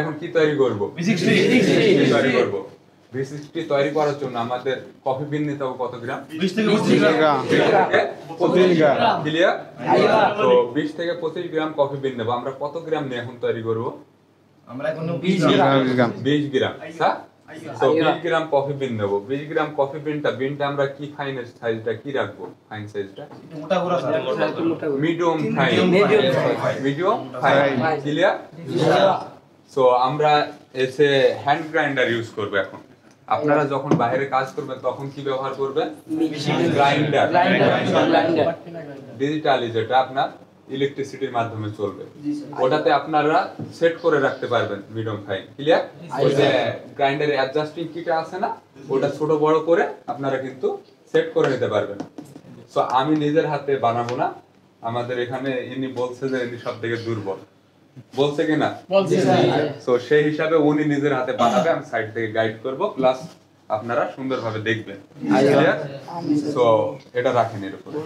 এখন কি তৈরি করব? V60 তৈরি করব। V60 তৈরি করার জন্য আমাদের কফি বিন নিতে হবে কত গ্রাম? 20 থেকে 25 গ্রাম। 25 গ্রাম। ক্লিয়ার? তো 20 থেকে 25 গ্রাম কফি বিন নেব। আমরা কত গ্রাম নিয়ে এখন তৈরি করব? আমরা এখন 20 গ্রাম। 20 গ্রাম। স্যার? তো 20 গ্রাম কফি বিন নেব। 20 গ্রাম কফি বিনটা আমরা কি ফাইনের সাইজটা কি রাখবো? ফাইন সাইজটা মোটা গোরা medium fine. Medium fine. Clear? So আমরা এসে হ্যান্ড গ্রাইন্ডার ইউজ করব এখন। আপনারা যখন বাইরে কাজ করবেন তখন কি ব্যবহার করবেন? গ্রাইন্ডার। ডিজিটালি যেটা আপনার ইলেকট্রিসিটির মাধ্যমে চলবে, ওটাতে আপনারা সেট করে রাখতে পারবেন মিডিয়াম ফাইন। ক্লিয়ার? ওই যে গ্রাইন্ডারে অ্যাডজাস্টিং কিটা আছে না, ওটা ছোট বড় করে আপনারা কিন্তু সেট করে নিতে পারবেন। সো আমি নিজের হাতে বানাবো না, আমাদের এখানে ইনি বলছে যে ইনি সব থেকে দুর্বল, বলছে কিনা? তো সেই হিসাবে উনি নিজের হাতে বানাবে, আমি সাইড থেকে গাইড করব, প্লাস আপনারা সুন্দরভাবে দেখবেন। তো এটা রাখেন এর উপরে,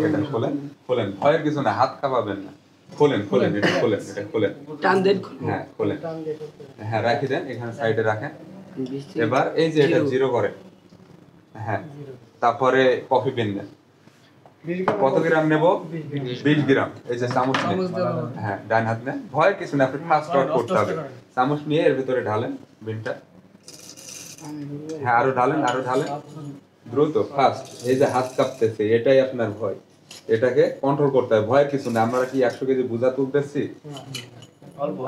এটা খোলেন, খোলেন, ভয়ের কিছু না, হাত কাঁপাবেন না, খোলেন, খোলেন, এটা খোলেন, এটা খোলেন, হ্যাঁ খোলেন, হ্যাঁ রাখি দেন, এখানে সাইডে রাখেন। এবার এই যে এটা জিরো করে, হ্যাঁ, তারপরে কফি বিন দেন। কত গ্রাম নেব? 20 গ্রাম। এই যে চামচ নেন, হ্যাঁ ডান হাত নেন, ভয়ের কিছু না, আপনি ফাস্ট ওয়ার্ক করতে হবে। চামচ নিয়ে এর ভিতরে ঢালেন বিনটা, হ্যাঁ আরো ঢালেন, আরো ঢালেন, দ্রুত ফাস্ট। এই যে হাত কাঁপতেছে, এটাই আপনার ভয়, এটাকে কন্ট্রোল করতে হবে। ভয়ের কিছু না, আমরা কি 100 কেজি বোঝা তুলতেছি?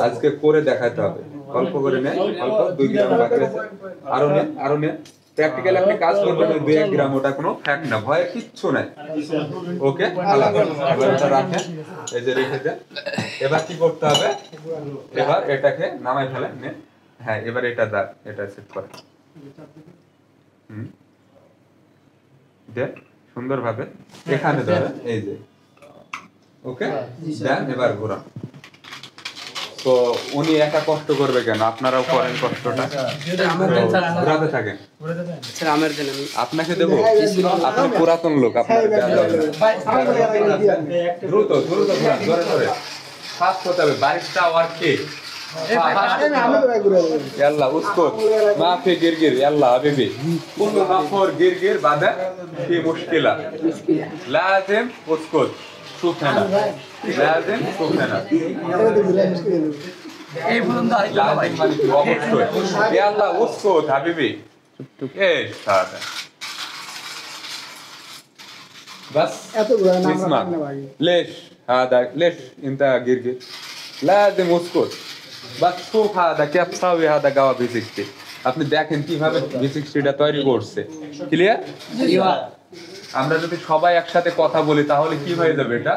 আজকে করে দেখাতে হবে। অল্প করে নেন, অল্প 2 গ্রাম বাকি আছে, আরো নেন, আরো নেন। প্র্যাকটিক্যালি আপনি কাজ করবেন 2-1 গ্রাম, ওটা কোনো ফ্যাক্ট না, ভয়ের কিচ্ছু নাই। ওকে, এটা রাখেন, এই যে রেখে দেন। এবার কি করতে হবে? এবার এটাকে নামাই ফেলেন, নেন, হ্যাঁ এবার এটা দাগ, এটা সেট করেন, দেন সুন্দরভাবে এখানে ধরেন, এই যে ওকে দেন। এবার ঘোরান। তো উনি একা কষ্ট করবে কেন, আপনারাও করেন কষ্টটা, ঘোরাতে থাকেন। আপনাকে দেবো, আপনি পুরাতন লোক, আপনার দ্রুত দ্রুত ঘোরান, ধরে ধরে ফাস্ট হতে হবে। বারিশটা ওয়ার কি يلا اسكت ما في جرجر يلا حبيبي كل ما فور جرجر بعدين في مشكلة لازم اسكت شوف هنا لازم شوف هنا يلا اسكت حبيبي ايش هذا بس اسمع ليش هذا ليش انت جرجر لازم اسكت বাস খুব হাদা ক্যাপ সাউই হাদা গাওয়া V60 আপনি দেখেন কিভাবে V60টা তৈরি করছে। ক্লিয়ার? আমরা যদি সবাই একসাথে কথা বলি তাহলে কি হয়ে যাবে? এটা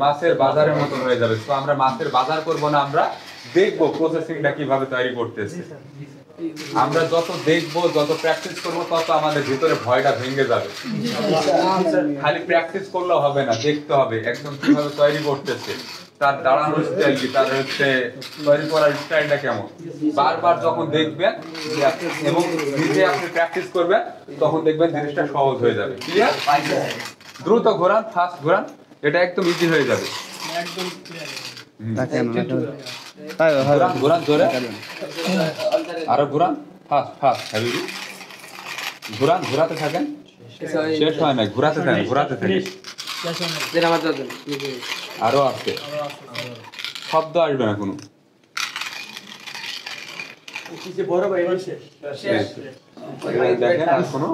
মাছের বাজারের মতো হয়ে যাবে। তো আমরা মাছের বাজার করব না, আমরা দেখব প্রসেসিংটা কিভাবে তৈরি করতেছে। আমরা যত দেখবো, যত প্র্যাকটিস করবো, তত আমাদের ভিতরে ভয়টা ভেঙে যাবে। খালি প্র্যাকটিস করলেও হবে না, দেখতে হবে একদম কিভাবে তৈরি করতেছে, তার দাঁড়ানোর স্টাইল কি, তার হচ্ছে তৈরি করার স্টাইলটা কেমন। বারবার যখন দেখবেন এবং নিজে আপনি প্র্যাকটিস করবেন, তখন দেখবেন জিনিসটা সহজ হয়ে যাবে। ক্লিয়ার? দ্রুত ঘোরান, ফাস্ট ঘোরান, এটা একদম ইজি হয়ে যাবে। ঘোরান ঘোরান জোরে, আরো ঘোরান, ফাস্ট ফাস্ট হাবিবি, ঘোরান, ঘোরাতে থাকেন, শেষ হয় না, ঘোরাতে থাকেন, ঘোরাতে থাকেন, আরো আসছে, শব্দ আসবে না কোনো। দেখেন আর কোনো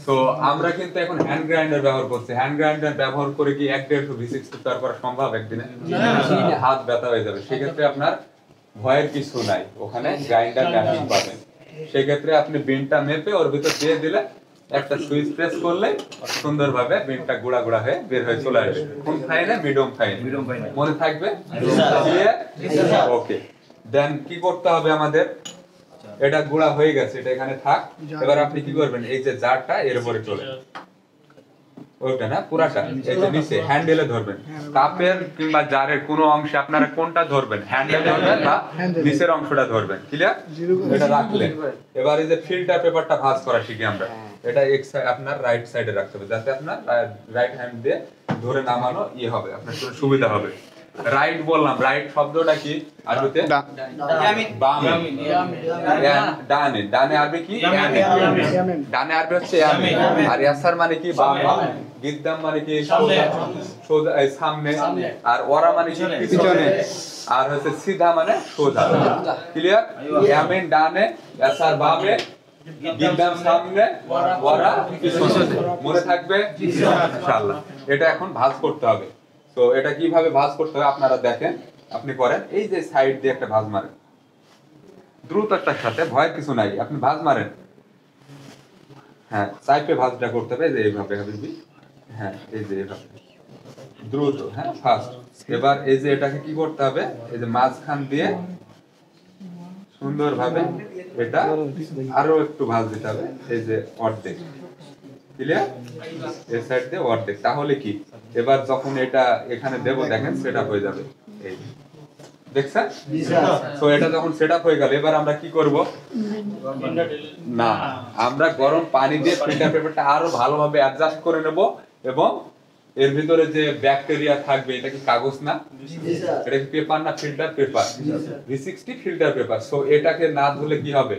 তো আমরা কিন্তু এখন হ্যান্ড গ্রাইন্ডার ব্যবহার করছি। হ্যান্ড গ্রাইন্ডার ব্যবহার করে কি 1-1.5 V60 তৈরি করা সম্ভব একদিনে? হাত ব্যথা হয়ে যাবে। সেক্ষেত্রে আপনার ভয়ের কিছু নাই, ওখানে গ্রাইন্ডার ম্যাপিং পাবেন। সেক্ষেত্রে আপনি বিনটা মেপে ওর ভিতর দিয়ে দিলে, একটা সুইচ প্রেস করলে সুন্দরভাবে বিনটা গুঁড়া গুঁড়া হয়ে বের হয়ে চলে আসবে। কোন ফাইনে? Medium fine. মনে থাকবে? ওকে। দেন কি করতে হবে আমাদের? এটা গুঁড়া হয়ে গেছে, এটা এখানে থাক। এবার আপনি কি করবেন? এই যে জারটা এর উপরে চলে, ওইটা না পুরাটা, এই যে নিচে হ্যান্ডেলে ধরবেন। কাপের কিংবা জারের কোনো অংশে আপনারা কোনটা ধরবেন? হ্যান্ডেল ধরবেন না নিচের অংশটা ধরবেন। ক্লিয়ার? এটা রাখলেন। এবার এই যে ফিল্টার পেপারটা ভাঁজ করা শিখি আমরা। এটা এক্স আপনার রাইট সাইডে রাখতে হবে যাতে আপনার রাইট হ্যান্ড দিয়ে ধরে নামানো হবে আপনার জন্য সুবিধা হবে। রাইট বললাম, রাইট শব্দটা কি আরবিতে? বামে। ডানে, ডানে আরবি কি? ডানে আরবি হচ্ছে ইয়ামিন, আর ইয়াসার মানে কি? বামে। গিদ্দাম মানে কি? সোজা, সামনে। আর ওয়ারা মানে কি? পিছনে। আর হচ্ছে সিধা মানে সোজা। ক্লিয়ার? ইয়ামিন ডানে, ইয়াসার বামে, গিদ্দাম সামনে, ওয়ারা পিছনে। মনে থাকবে ইনশাআল্লাহ। এটা এখন ভাঁজ করতে হবে। তো এটা কিভাবে ভাঁজ করতে হয় আপনারা দেখেন, আপনি করেন। এই যে সাইড দিয়ে একটা ভাঁজ মারেন, দ্রুততার সাথে, ভয়ের কিছু নাই, আপনি ভাঁজ মারেন। হ্যাঁ, সাইডে ভাঁজটা করতে হবে, যে এইভাবে হাবিবি। হ্যাঁ, এই যে এইভাবে দ্রুত, হ্যাঁ ফাস্ট। এবার এই যে এটাকে কি করতে হবে, এই যে মাঝখান দিয়ে সুন্দরভাবে এটা আরো একটু ভাঁজ দিতে হবে, এই যে অর্ধেক। ক্লিয়ার? এই সাইড দিয়ে অর্ধেক। তাহলে কি, এবার যখন এটা এখানে দেব দেখেন সেটআপ হয়ে যাবে। এই দেখছেন? সো এটা যখন সেটআপ হয়ে গেল, এবার আমরা কি করব? না, আমরা গরম পানি দিয়ে ফিল্টার পেপারটা আরো ভালোভাবে অ্যাডজাস্ট করে নেব, এবং এর ভিতরে যে ব্যাকটেরিয়া থাকবে, এটা কি কাগজ না? এটা কি পেপার না? Filter paper, V60 filter paper. So এটাকে না ধুলে কি হবে?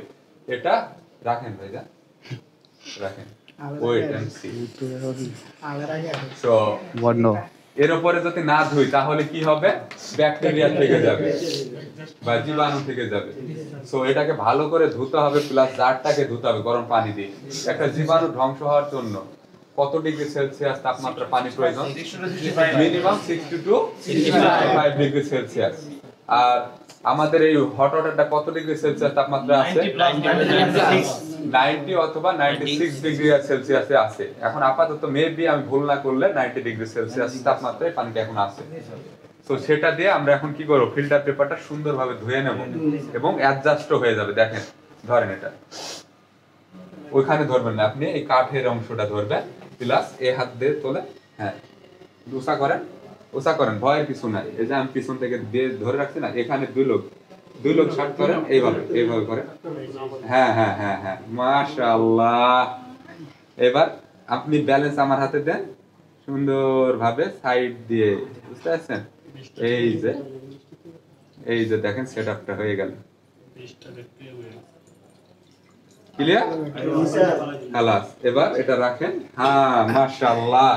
এটা রাখেন ভাইয়া, রাখেন। Wait and see. সো এর উপরে যদি না ধুই তাহলে কি হবে? ব্যাকটেরিয়া থেকে যাবে বা জীবাণু থেকে যাবে। সো এটাকে ভালো করে ধুতে হবে, প্লাস জারটাকে ধুতে হবে গরম পানি দিয়ে। একটা জীবাণু ধ্বংস হওয়ার জন্য কত ডিগ্রি সেলসিয়াস তাপমাত্রা পানি প্রয়োজন? Minimum 60 to 65 degree Celsius. আর আমাদের এই হট ওয়াটারটা কত ডিগ্রি সেলসিয়াস তাপমাত্রা আছে? 90 অথবা 96 ডিগ্রি সেলসিয়াসে আছে। এখন আপাতত মেবি আমি ভুল না করলে 90 ডিগ্রি সেলসিয়াস তাপমাত্রায় পানিটা এখন আছে। তো সেটা দিয়ে আমরা এখন কি করব? ফিল্টার পেপারটা সুন্দরভাবে ধুয়ে নেব এবং অ্যাডজাস্ট হয়ে যাবে। দেখেন, ধরেন এটা ওইখানে ধরবেন না, আপনি এই কাঠের অংশটা ধরবেন, প্লাস এই হাত দিয়ে তোলে, হ্যাঁ উঁচা করেন, উঁচা করেন, ভয়ের কিছু নাই। এই যে আমি পিছন থেকে দিয়ে ধরে রাখছি না, এখানে দুই লোক শার্ট করেন, এইভাবে এইভাবে করেন। হ্যাঁ হ্যাঁ হ্যাঁ হ্যাঁ, মাশাআল্লাহ। এবার আপনি ব্যালেন্স আমার হাতে দেন সুন্দরভাবে সাইড দিয়ে, বুঝতে পারছেন? এই যে দেখেন সেটআপটা হয়ে গেল। ক্লিয়ার? খালাস। এবার এটা রাখেন। হ্যাঁ, মাশাআল্লাহ,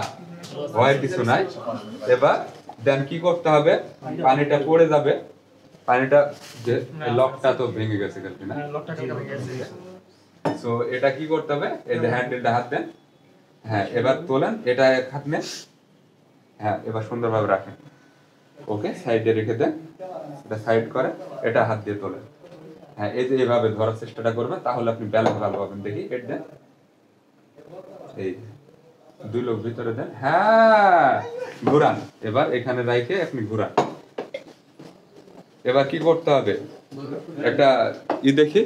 ভয়ের কিছু নাই। এবার দেন কি করতে হবে? পানিটা পড়ে যাবে, পানিটা যে লকটা তো ভেঙে গেছে কালকে না? সো এটা কি করতে হবে? এই যে হ্যান্ডেলটা হাত দেন, হ্যাঁ এবার তোলেন, এটা এক হাত নেন, হ্যাঁ এবার সুন্দরভাবে রাখেন। ওকে, সাইডে রেখে দেন, এটা সাইড করে, এটা হাত দিয়ে তোলেন। হ্যাঁ, এই যে এইভাবে ধরার চেষ্টাটা করবেন, তাহলে আপনি ব্যালেন্স ভালো পাবেন। দেখি এটা দেন, এই দুই লোক ভিতরে দেন, হ্যাঁ ঘুরান। এবার এখানে রাখে আপনি ঘুরান। এবার কি করতে হবে? একটা দেখি,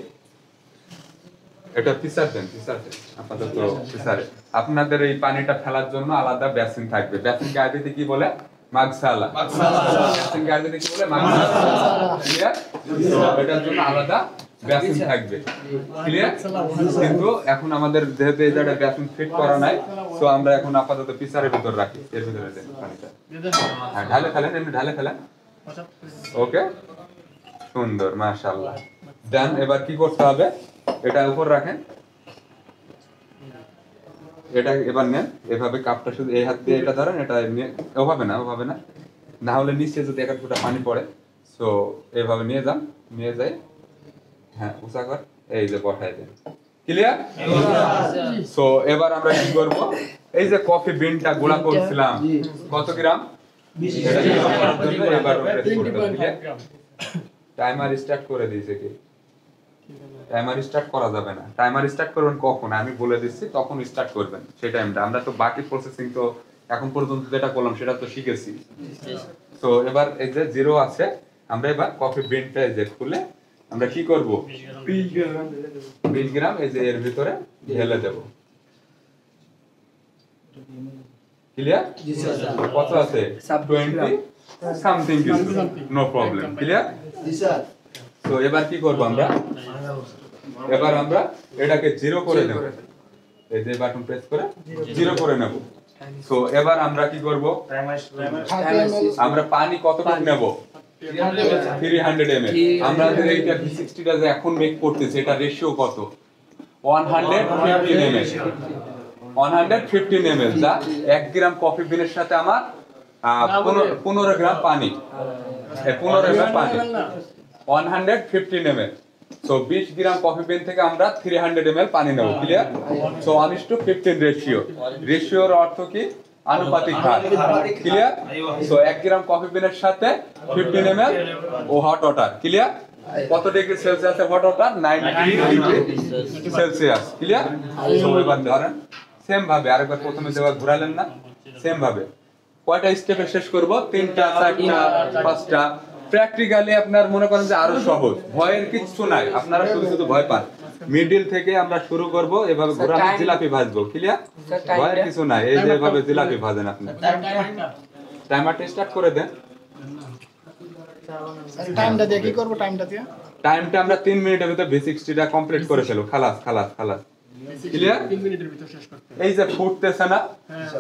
এটা পিসার দেন, পিসার দেন আপাতত পিসারে। আপনাদের এই পানিটা ফেলার জন্য আলাদা বেসিন থাকবে। বেসিনকে আরবিতে কি বলে? মাগসালা। বেসিনকে আরবিতে কি বলে? মাগসালা। ক্লিয়ার? এটার জন্য আলাদা বেসিন থাকবে। ক্লিয়ার? কিন্তু এখন আমাদের যেহেতু এই জায়গায় বেসিন ফিট করা নাই, সো আমরা এখন আপাতত পিসারের ভিতর রাখি। এর ভিতরে দেন পানিটা, হ্যাঁ ঢালে ফেলেন, এমনি ঢালে ফেলেন। ওকে, সুন্দর, মাশাআল্লাহ। দেন এবার কি করতে হবে? এটা উপর রাখেন, এটা এবার নেন, এভাবে কাপটা শুধু এই হাত দিয়ে এটা ধরেন, এটা ওভাবে না, ওভাবে না, না হলে নিচে যদি এক ফোঁটা পানি পড়ে। সো এইভাবে নিয়ে যান, নিয়ে যাই, হ্যাঁ উঁচা কর, এই যে বসাই দেন। ক্লিয়ার? সো এবার আমরা কি করব? এই যে কফি বিনটা গুঁড়া করছিলাম, কত গ্রাম? এবার টাইমার স্টার্ট করে দিয়েছে কি? টাইমার স্টার্ট করা যাবে না। টাইমার স্টার্ট করবেন কখন আমি বলে দিচ্ছি, তখন স্টার্ট করবেন সেই টাইমটা। আমরা তো বাকি প্রসেসিং তো এখন পর্যন্ত যেটা করলাম সেটা তো শিখেছি। তো এবার এই যে 0 আছে, আমরা এবার কফি বিনটা এই যে খুলে আমরা কি করব? 20 গ্রাম এই যে এর ভিতরে ঢেলে দেব। ক্লিয়ার? কত আছে? 20 সামথিং, নো প্রবলেম। ক্লিয়ার? তো এবার কি করব আমরা? এবার আমরা এটাকে 0 করে দেব। এই যে বাটন প্রেস করে 0 করে নেব। সো এবার আমরা কি করব, আমরা পানি কতটুকু নেব 300 ml। আমাদের এইটা V60 টা যে এখন মেক করতেছে এটা রেশিও কত 115 ml 115 ml, যা 1 গ্রাম কফি বিনের সাথে আমার 15 গ্রাম পানি, 15 গ্রাম পানি 115 ml। সো 20 গ্রাম কফি বিন থেকে আমরা 300 ml পানি নেব। ক্লিয়ার? সো 1:15 রেশিওর অর্থ কি আনুপাতিক হার। ক্লিয়ার? সো 1 গ্রাম কফি বিনের সাথে 15 ml ও হট ওয়াটার। ক্লিয়ার? কত ডিগ্রি সেলসিয়াসে hot water 90 degree Celsius. Clear? So এবার ধরেন সেম ভাবে আরেকবার প্রথমে যেভাবে ঘোরালেন না সেম ভাবে কয়টা স্টেপে শেষ করব 3টা 4টা 5টা। প্র্যাকটিক্যালি আপনার মনে করেন যে আরো সহজ, ভয়ের কিছু নাই, আপনারা শুধু শুধু ভয় পান। মিডল থেকে আমরা শুরু করব, এভাবে ঘোরানো জিলাপি ভাজবো। ক্লিয়ার? ভয়ের কিছু নাই, এই যে এভাবে জিলাপি ভাজেন আপনি। টাইমারটা স্টার্ট করে দেন। টাইমটা দিয়ে কি করব? টাইমটা আমরা 3 মিনিটের ভিতর V60 টা কমপ্লিট করে ফেলব। খালাস খালাস খালাস। ক্লিয়ার? 3 মিনিটের ভিতর শেষ করতে। এই যে ফুটতেছে না,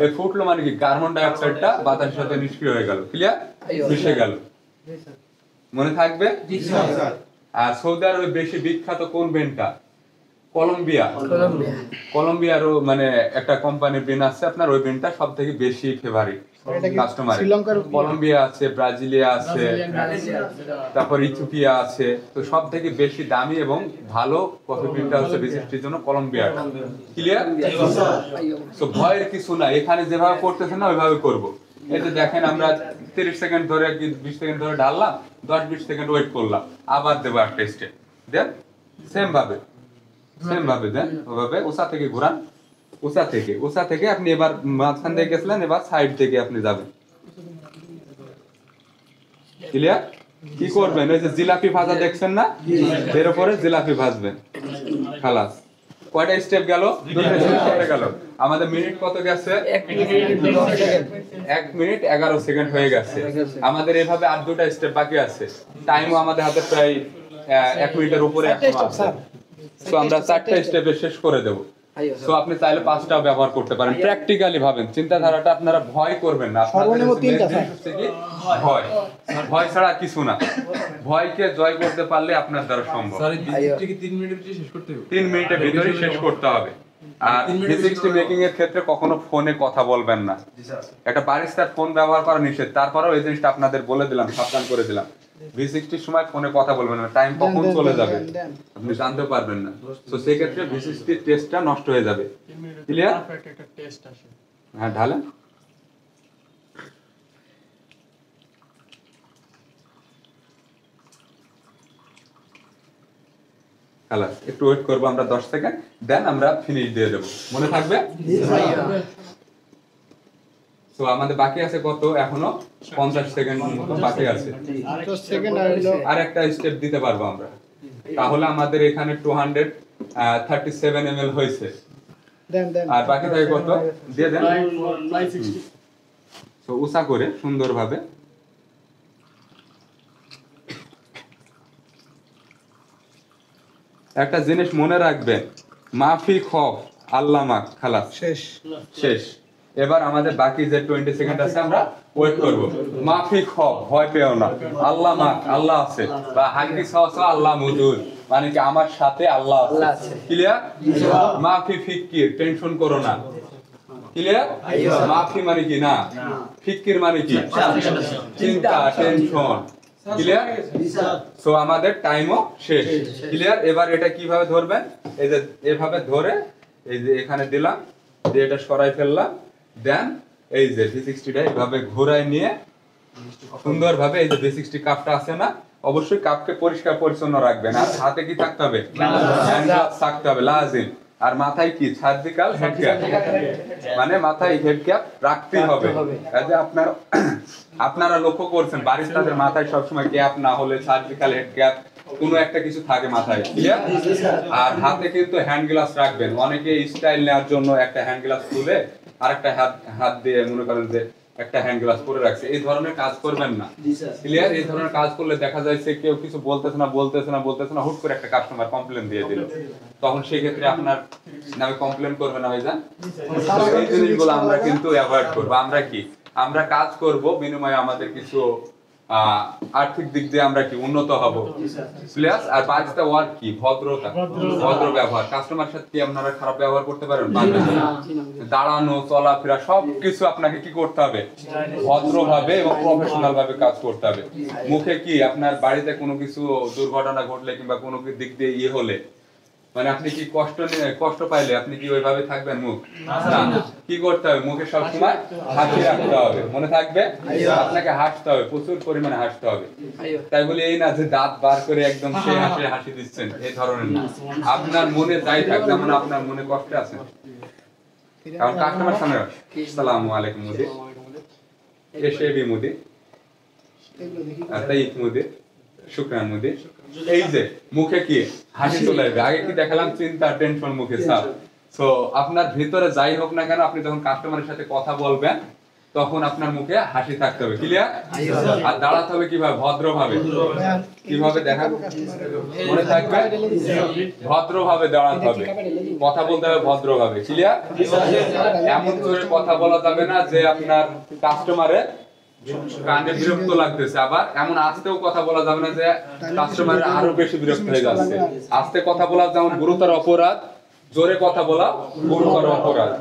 এই ফুটলো মানে কি কার্বন ডাই অক্সাইডটা বাতাসের সাথে নিষ্ক্রিয় হয়ে গেল। ক্লিয়ার? মিশে গেল। মনে থাকবে? জি স্যার। আর সৌদি আরবে বেশি বিখ্যাত কোন বেনটা? কলম্বিয়ারও মানে একটা কোম্পানির বেন আছে আপনার, ওই বেনটা সবথেকে বেশি ফেভারিট কাস্টমার। কলম্বিয়া আছে, ব্রাজিলিয়া আছে, তারপর ইথিওপিয়া আছে। তো সবথেকে বেশি দামি এবং ভালো কফি বিনটা হচ্ছে V60 জন্য কলম্বিয়াটা। ক্লিয়ার? সো ভয়ের কিছু না, এখানে যেভাবে করতেছেন না ওইভাবে করব। এই যে দেখেন আমরা 30 সেকেন্ড ধরে কি 20 সেকেন্ড ধরে ঢাললাম, 10-20 সেকেন্ড ওয়েট করলাম, আবার দেব একটা স্টেপ দেন সেম ভাবে দেন। ওভাবে ওসা থেকে ঘোরান, ওসা থেকে আপনি এবার মাঝখান থেকে গেছিলেন, এবার সাইড থেকে আপনি যাবেন। ক্লিয়ার? কি করবেন, ওই যে জিলাপি ভাজা দেখছেন না, এর উপরে জিলাপি ভাজবেন। খালাস। কয়টা স্টেপ গেল? 2টা স্টেপ গেল। আমাদের মিনিট কত গেছে? 1 মিনিট 11 সেকেন্ড হয়ে গেছে। আমাদের এভাবে আর 2টা স্টেপ বাকি আছে। টাইমও আমাদের হাতে প্রায় 1 মিনিটের উপরে এখনো আছে। সো আমরা 4টা স্টেপে শেষ করে দেব। সো আপনি চাইলে 5টাও ব্যবহার করতে পারেন। প্র্যাকটিক্যালি ভাবেন, চিন্তাধারাটা আপনারা ভয় করবেন না। সর্বনিম্ন 3টা ভয় ছাড়া কিছু না। ভয়কে জয় করতে পারলে আপনার দ্বারা সম্ভব। স্যার, এই কি 3 মিনিটের ভিতরে শেষ করতে হবে? 3 মিনিটের ভিতরে শেষ করতে হবে। আর V60 মেকিং এর ক্ষেত্রে কখনো ফোনে কথা বলবেন না। একটা বারিস্তার ফোন ব্যবহার করা নিষেধ, তারপরেও এই জিনিসটা আপনাদের বলে দিলাম, সাবধান করে দিলাম। V60 সময় ফোনে কথা বলবেন না, টাইম কখন চলে যাবে আপনি জানতে পারবেন না। তো সেই ক্ষেত্রে V60 টেস্টটা নষ্ট হয়ে যাবে। ক্লিয়ার? একটা টেস্ট আসে। হ্যাঁ, ঢালেন। খালাস, একটু ওয়েট করবো আমরা 10 সেকেন্ড, দেন আমরা ফিনিশ দিয়ে দেব। মনে থাকবে? তো আমাদের বাকি আছে কত? এখনো 50 সেকেন্ড মতো বাকি আছে। 10 সেকেন্ড আর একটা স্টেপ দিতে পারবো আমরা, তাহলে আমাদের এখানে 237 ml হয়েছে। দেন আর বাকি থাকে কত? দিয়ে দেন। তো উষা করে সুন্দরভাবে একটা জিনিস মনে রাখবেন, মাফি খফ আল্লাহ মাক। খালাস, শেষ। এবার আমাদের বাকি যে 20 সেকেন্ড আছে আমরা ওয়েট করব। মাফি খফ, ভয় পেও না, আল্লাহ মাক, আল্লাহ আছে, বা হাঙ্গি সাওসা আল্লাহ মজুদ, মানে কি আমার সাথে আল্লাহ আছে। ক্লিয়ার? মাফি ফিকির, টেনশন করো না। ক্লিয়ার? মাফি মানে কি না, ফিকির মানে কি চিন্তা, টেনশন। ক্লিয়ার? সো আমাদের টাইমও শেষ। ক্লিয়ার? এবার এটা কিভাবে ধরবেন, এই যে এভাবে ধরে এই যে এখানে দিলাম, দিয়ে এটা সরাই ফেললাম, দেন এই যে V60 টা এভাবে ঘোরায় নিয়ে সুন্দরভাবে এই যে V60 কাপটা আছে না, অবশ্যই কাপকে পরিষ্কার পরিচ্ছন্ন রাখবেন। আর হাতে কি থাকতে হবে? হ্যান্ড গ্লাভস থাকতে হবে লাজিম। আর মাথায় কি সার্জিক্যাল হেড ক্যাপ, মানে মাথায় হেড ক্যাপ রাখতে হবে। কাজে আপনারা লক্ষ্য করছেন বারিস্তাদের মাথায় সবসময় ক্যাপ না হলে সার্জিক্যাল হেড ক্যাপ কোনো একটা কিছু থাকে মাথায়। ক্লিয়ার? আর হাতে কিন্তু হ্যান্ড গ্লাভস রাখবেন। অনেকে স্টাইল নেওয়ার জন্য একটা হ্যান্ড গ্লাভস তুলে আরেকটা হাত দিয়ে মনে করেন যে একটা হ্যান্ড গ্লাস পরে রাখছে, এই ধরনের কাজ করবেন না। ক্লিয়ার? এই ধরনের কাজ করলে দেখা যাচ্ছে কেউ কিছু বলতেছে না, হুট করে একটা কাস্টমার কমপ্লেন দিয়ে দিল, তখন সেই ক্ষেত্রে আপনার নামে কমপ্লেন করবে না ভাইজান। এই জিনিসগুলো আমরা কিন্তু অ্যাভয়েড করবো। আমরা কি, আমরা কাজ করব, বিনিময়ে আমাদের কিছু আর্থিক দিক দিয়ে আমরা কি উন্নত হব। প্লাস আর বাকিটা ওয়ার্ক কি, ভদ্রতা, ভদ্র ব্যবহার। কাস্টমার সাথে কি আপনারা খারাপ ব্যবহার করতে পারেন? দাঁড়ানো, চলাফেরা সবকিছু আপনাকে কি করতে হবে? ভদ্রভাবে এবং প্রফেশনাল ভাবে কাজ করতে হবে। মুখে কি আপনার বাড়িতে কোনো কিছু দুর্ঘটনা ঘটলে কিংবা কোনো দিক দিয়ে হলে, মানে আপনি কি কষ্ট পাইলে আপনি কি ওইভাবে থাকবেন? মুখ না, কি করতে হবে? মুখে সবসময় হাসি রাখতে হবে। মনে থাকবে, আপনাকে হাসতে হবে, প্রচুর পরিমাণে হাসতে হবে। তাই বলে এই না যে দাঁত বার করে একদম সেই হাসি দিচ্ছেন, এই ধরনের না। আপনার মনে যাই থাক, যেমন আপনার মনে কষ্ট আছে, কারণ কাস্টমার সামনে আসসালামু আলাইকুম মুদি, এসে বি মুদি, তাই মুদি, শুকরান মুদি। এই যে মুখে কি হাসি চলে আসবে। আগে কি দেখালাম? চিন্তা, টেনশন, মুখে চাপ। সো আপনার ভিতরে যাই হোক না কেন, আপনি যখন কাস্টমারের সাথে কথা বলবেন তখন আপনার মুখে হাসি থাকতে হবে। ক্লিয়ার? আর দাঁড়াতে হবে কিভাবে? ভদ্রভাবে। কিভাবে দেখা মনে থাকবে? ভদ্রভাবে দাঁড়াতে হবে, কথা বলতে হবে ভদ্রভাবে। ক্লিয়ার? এমন করে কথা বলা যাবে না যে আপনার কাস্টমারের কানে বিরক্ত লাগতেছে, আবার এমন আস্তেও কথা বলা যাবে না যে কাস্টমারের আরো বেশি বিরক্ত হয়ে যাচ্ছে। আস্তে কথা বলা যেমন গুরুতর অপরাধ, জোরে কথা বলা গুরুতর অপরাধ।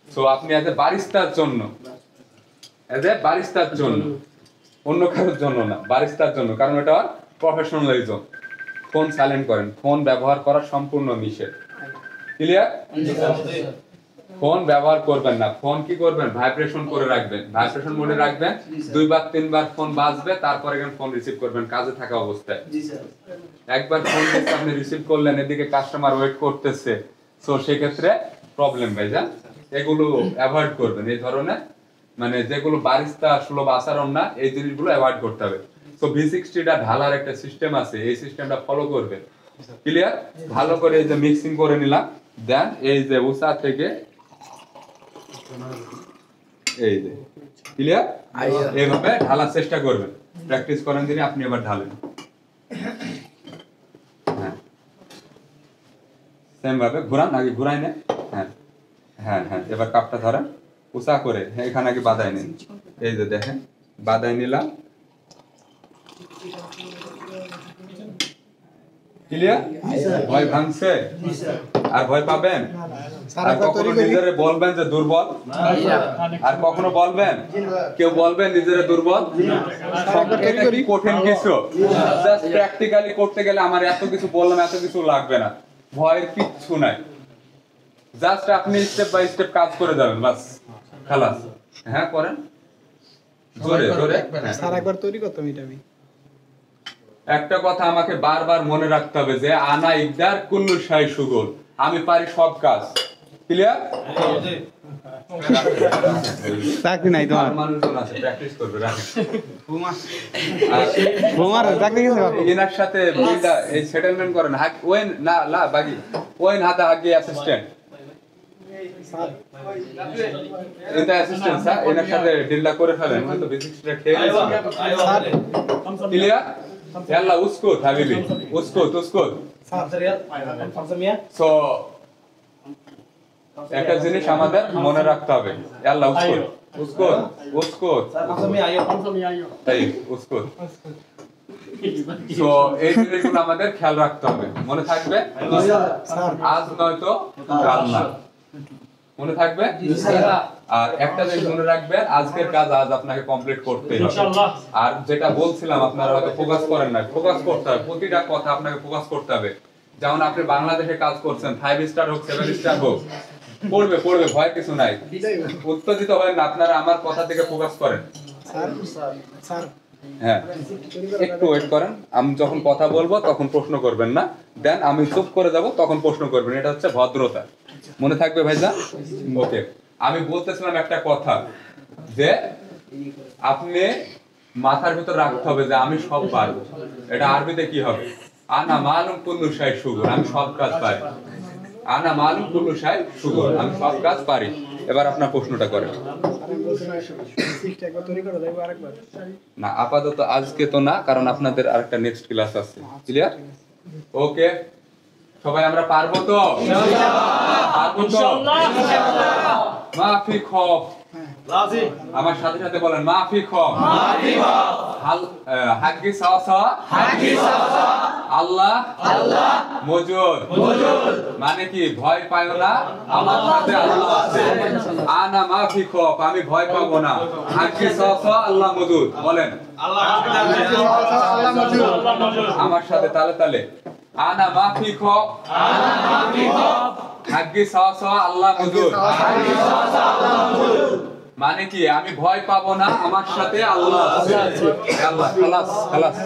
তো আপনি এজ এ বারিস্তার জন্য, অন্য কারোর জন্য না, বারিস্তার জন্য, কারণ এটা প্রফেশনালিজম। ফোন সাইলেন্ট করেন, ফোন ব্যবহার করা সম্পূর্ণ নিষেধ। ক্লিয়ার? ফোন ব্যবহার করবেন না। ফোন কি করবেন? ভাইব্রেশন করে রাখবেন, ভাইব্রেশন মোডে রাখবেন। 2 বার 3 বার ফোন বাজবে, তারপরে ফোন রিসিভ করবেন কাজে থাকা অবস্থায়। একবার ফোন আপনি রিসিভ করলেন, এদিকে কাস্টমার ওয়েট করতেছে, সো সেই ক্ষেত্রে প্রবলেম ভাইজান। এগুলো অ্যাভয়েড করবেন। এই ধরনের মানে যেগুলো বারিস্তা সুলভ আচরণ না, এই জিনিসগুলো অ্যাভয়েড করতে হবে। তো V60টা ঢালার একটা সিস্টেম আছে, এই সিস্টেমটা ফলো করবেন। ক্লিয়ার? ভালো করে এই যে মিক্সিং করে নিলাম, দেন এই যে উষা থেকে এই যে ক্লিয়ার, এইভাবে ঢালার চেষ্টা করবেন। প্র্যাকটিস করেন দিনে আপনি এবার ঢালেন। হ্যাঁ, সেম ভাবে ঘুরান, আগে ঘুরাই নেন। হ্যাঁ হ্যাঁ হ্যাঁ, এবার কাপটা ধরেন, উঁচা করে এখানে আগে বাদাই নিন। এই যে দেখেন, বাদাই নিলাম। ক্লিয়ার? ভয় ভাঙছে? আর ভয় পাবেন? আর কখনো নিজেরে বলবেন যে দুর্বল? আর কখনো বলবেন? কেউ বলবেন নিজেরে দুর্বল? এটা কি কঠিন কিছু? জাস্ট প্র্যাকটিক্যালি করতে গেলে আমার এত কিছু বললাম, এত কিছু লাগবে না। ভয়ের কিচ্ছু নাই, জাস্ট আপনি স্টেপ বাই স্টেপ কাজ করে যাবেন, বাস খালাস। হ্যাঁ করেন, জোরে জোরে। স্যার একবার তৈরি করতাম এটা আমি। একটা কথা আমাকে বারবার মনে রাখতে হবে যে আনা ইকদার কুল্লু শাই সুগল, আমি পারি সব কাজ। ক্লিয়ার? চাকরি নাই তোমার? মানুষজন আছে, প্র্যাকটিস করবে, রাখেন। তোমার চাকরি গেছে বাবু? এনার সাথে এই সেটেলমেন্ট করেন। ওয়েন না লা বাকি ওয়েন হাতা হাগি অ্যাসিস্ট্যান্ট, এটা অ্যাসিস্ট্যান্ট স্যার, এনার সাথে ডিলটা করে ফেলেন, হয়তো বেসিকটা খেয়ে গেছে। ক্লিয়ার? يلا اسكت حبيبي، اسكت اسكت। সো একটা জিনিস আমাদের মনে রাখতে হবে, يلا اسكت اسكت اسكت। তাই اسكت। সো এই জিনিসগুলো আমাদের খেয়াল রাখতে হবে, মনে থাকবে? আজ নয়তো কাল না, মনে থাকবে? আর একটা জিনিস মনে রাখবেন, আজকের কাজ আজ আপনাকে কমপ্লিট করতে হবে। আর যেটা বলছিলাম আপনারা হয়তো ফোকাস করেন না, ফোকাস করতে হবে, প্রতিটা কথা আপনাকে ফোকাস করতে হবে। যেমন আপনি বাংলাদেশে কাজ করছেন, 5 স্টার হোক 7 স্টার হোক, পড়বে পড়বে, ভয় কিছু নাই। উত্তেজিত হবেন না, আপনারা আমার কথা থেকে ফোকাস করেন। হ্যাঁ, একটু ওয়েট করেন, আমি যখন কথা বলবো তখন প্রশ্ন করবেন না, দেন আমি চুপ করে যাব তখন প্রশ্ন করবেন। এটা হচ্ছে ভদ্রতা, মনে থাকবে ভাইজা? ওকে, আমি বলতেছিলাম একটা কথা যে আপনি মাথার ভিতর রাখতে হবে যে আমি সব পারবো। এটা আরবিতে কি হবে? আনা মালুম কুল্লু শাই সুগল, আমি সব কাজ পারি। আনা মালুম কুল্লু শাই সুগল, আমি সব কাজ পারি। এবার আপনার প্রশ্নটা করেন। একবার তৈরি করে দেবো আরেকবার। না আপাতত আজকে তো না, কারণ আপনাদের আরেকটা নেক্সট ক্লাস আছে। ক্লিয়ার? ওকে, সবাই আমরা পারবো তো? পারবো তো? মাফি খফ, আমার সাথে সাথে বলেন মাফি খফ, হাক্কি সাওয়া সাওয়া, আল্লাহ মজুদ। মানে কি ভয় পাইও না, আমার সাথে আল্লাহ আছে। আনা মাফি খফ, আমি ভয় পাবো না। হাক্কি সাওয়া সাওয়া, আল্লাহ মজুদ। বলেন আমার সাথে তালে তালে। আনা মাফি খফ, হাক্কি সাওয়া সাওয়া, আল্লাহ মজুদ। মানে কি আমি ভয় পাবো না, আমার সাথে আল্লাহ আছে। আল্লাহ খালাস খালাস।